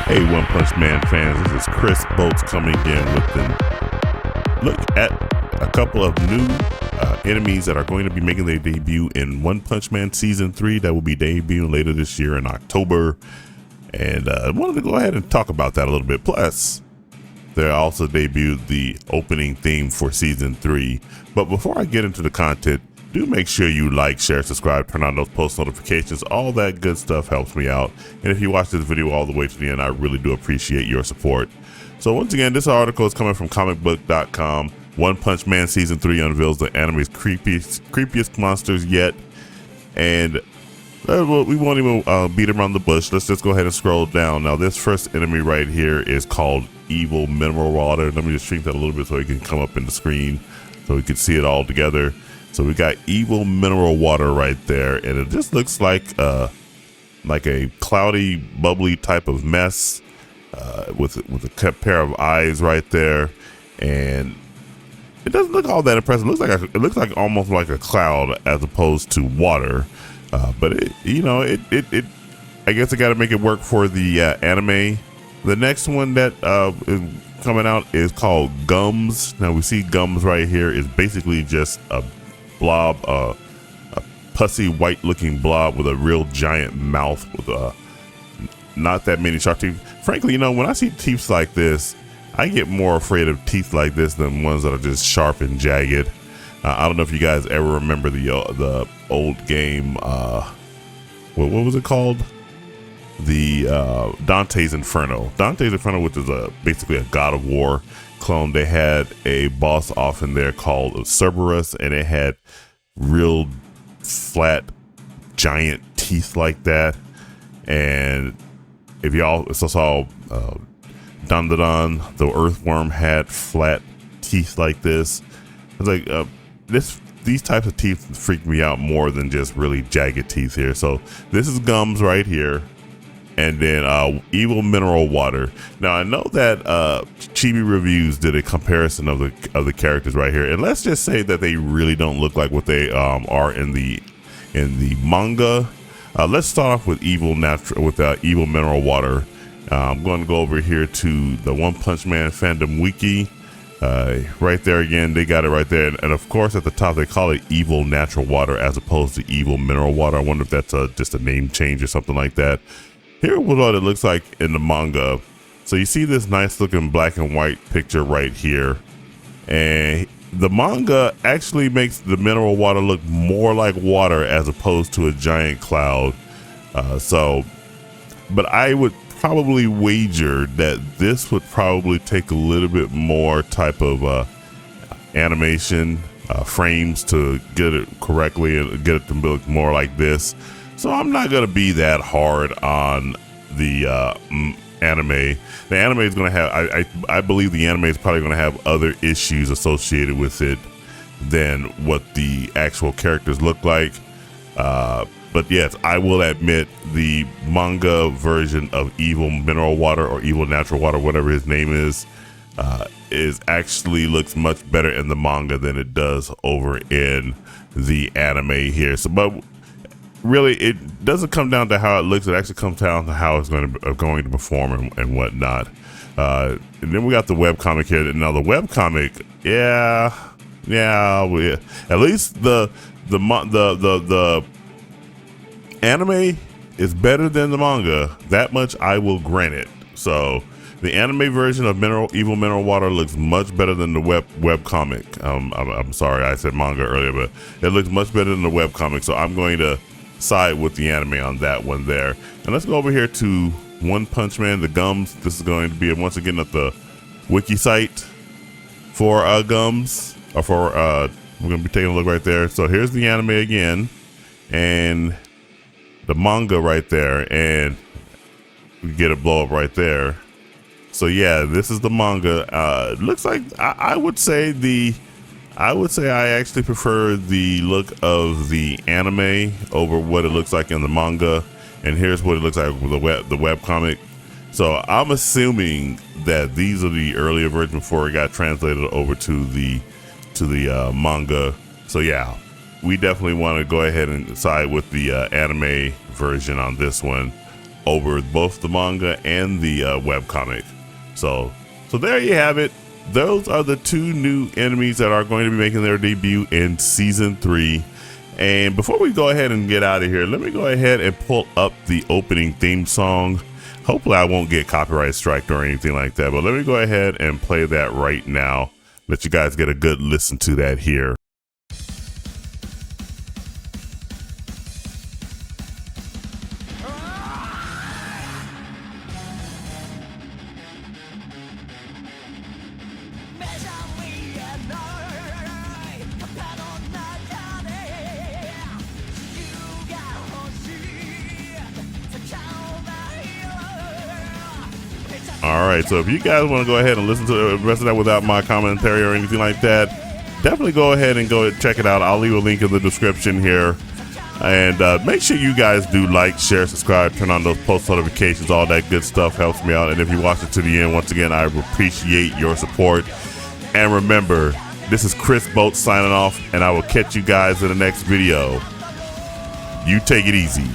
Hey, One Punch Man fans, this is Chris Bolts coming in with a look at a couple of new enemies that are going to be making their debut in One Punch Man Season 3 that will be debuting later this year in October. And I wanted to go ahead and talk about that a little bit. Plus, they also debuted the opening theme for Season 3. But before I get into the content, do make sure you like, share, subscribe, turn on those post notifications. All that good stuff helps me out. And if you watch this video all the way to the end, I really do appreciate your support. So once again, this article is coming from comicbook.com. One Punch Man Season 3 unveils the anime's creepiest monsters yet. And we won't even beat around the bush. Let's just go ahead and scroll down. Now, this first enemy right here is called Evil Mineral Water. Let me just shrink that a little bit so it can come up in the screen so we can see it all together. So we got Evil Mineral Water right there, and it just looks like a cloudy, bubbly type of mess with a pair of eyes right there, and it doesn't look all that impressive. It looks like almost like a cloud as opposed to water, but it I guess I got to make it work for the anime. The next one that is coming out is called Gums. Now we see Gums right here is basically just a blob, a pussy white looking blob with a real giant mouth with not that many sharp teeth. Frankly, when I see teeth like this, I get more afraid of teeth like this than ones that are just sharp and jagged. I don't know if you guys ever remember the old game, what was it called? The Dante's Inferno. Dante's Inferno, which is basically a God of War clone. They had a boss off in there called Cerberus, and it had real flat giant teeth like that. And if y'all saw Dandadan, the earthworm had flat teeth like this. It's like these types of teeth freak me out more than just really jagged teeth here. So this is Gums right here. And then Evil Mineral Water. Now I know that Chibi Reviews did a comparison of the characters right here, and let's just say that they really don't look like what they are in the manga. Let's start off with Evil Mineral Water. I'm going to go over here to the One Punch Man fandom wiki. Right there again, they got it right there, and of course at the top they call it Evil Natural Water as opposed to Evil Mineral Water. I wonder if that's just a name change or something like that. Here was what it looks like in the manga. So you see this nice looking black and white picture right here. And the manga actually makes the mineral water look more like water as opposed to a giant cloud. But I would probably wager that this would probably take a little bit more type of animation frames to get it correctly and get it to look more like this. So I'm not going to be that hard on the anime. The anime is going to have, I believe the anime is probably going to have other issues associated with it than what the actual characters look like. But yes, I will admit the manga version of Evil Mineral Water or Evil Natural Water, whatever his name is actually looks much better in the manga than it does over in the anime here. So, but really, it doesn't come down to how it looks. It actually comes down to how it's going to perform and whatnot. And then we got the webcomic here. Now the webcomic, at least the anime is better than the manga. That much I will grant it. So the anime version of Evil Mineral Water looks much better than the webcomic. I'm sorry, I said manga earlier, but it looks much better than the webcomic. So I'm going to side with the anime on that one there. And let's go over here to One Punch Man, the Gums. This is going to be once again at the wiki site for Gums, or for we're going to be taking a look right there. So here's the anime again, and the manga right there, and we get a blow up right there. So yeah, this is the manga. It looks like I would say I actually prefer the look of the anime over what it looks like in the manga. And here's what it looks like with the webcomic. So I'm assuming that these are the earlier versions before it got translated over to the manga. So yeah, we definitely want to go ahead and side with the anime version on this one over both the manga and the webcomic. So there you have it. Those are the two new enemies that are going to be making their debut in season 3. And before we go ahead and get out of here, let me go ahead and pull up the opening theme song. Hopefully I won't get copyright striked or anything like that, but let me go ahead and play that right now. Let you guys get a good listen to that here. All right, so if you guys want to go ahead and listen to the rest of that without my commentary or anything like that, definitely go ahead and go check it out. I'll leave a link in the description here. And make sure you guys do like, share, subscribe, turn on those post notifications. All that good stuff helps me out. And if you watch it to the end, once again, I appreciate your support. And remember, this is Chris Bolts signing off, and I will catch you guys in the next video. You take it easy.